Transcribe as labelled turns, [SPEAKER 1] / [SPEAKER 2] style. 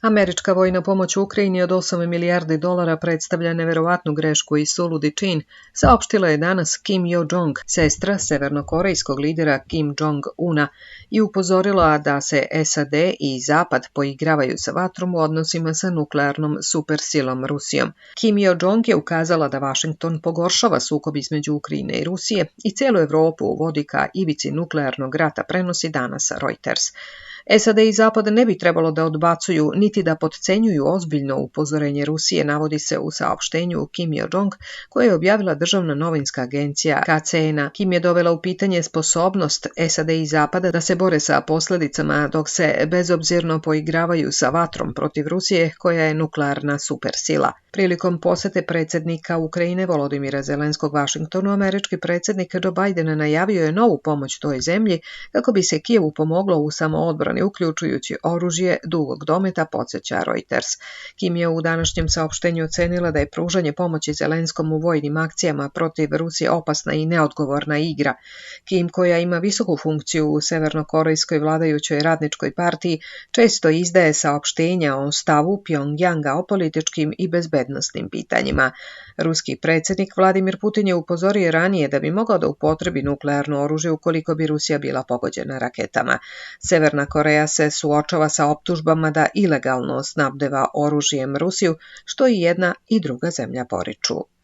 [SPEAKER 1] Američka vojna pomoć Ukrajini od 8 milijardi dolara predstavlja neverovatnu grešku i suludi čin, saopštila je danas Kim Yo-jong, sestra severnokorejskog lidera Kim Jong-una, i upozorila da se SAD i Zapad poigravaju sa vatrom u odnosima sa nuklearnom supersilom Rusijom. Kim Yo-jong je ukazala da Vašington pogoršava sukob između Ukrajine i Rusije i celu Evropu vodi ka ivici nuklearnog rata, prenosi danas Reuters. SAD i Zapad ne bi trebalo da odbacuju niti da potcenjuju ozbiljno upozorenje Rusije, navodi se u saopštenju Kim Yo-jong koje je objavila državna novinska agencija KCNA. Kim je dovela u pitanje sposobnost SAD i Zapada da se bore sa posledicama dok se bezobzirno poigravaju sa vatrom protiv Rusije koja je nuklearna supersila. Prilikom posete predsjednika Ukrajine Volodimira Zelenskog Vašingtonu, američki predsjednik Joe Biden najavio je novu pomoć toj zemlji kako bi se Kijevu pomoglo u samoodbrani, uključujući oružje dugog dometa, podsjeća Reuters. Kim je u današnjem saopštenju ocenila da je pružanje pomoći Zelenskom u vojnim akcijama protiv Rusije opasna i neodgovorna igra. Kim, koja ima visoku funkciju u severnokorejskoj vladajućoj radničkoj partiji, često izdaje saopštenja o stavu Pjongjanga o političkim i bezbednosnim pitanjima. Ruski predsjednik Vladimir Putin je upozorio ranije da bi mogao da upotrebi nuklearno oružje ukoliko bi Rusija bila pogođena raketama. Severna Koreja se suočava sa optužbama da ilegalno snabdeva oružjem Rusiju, što i jedna i druga zemlja poriču.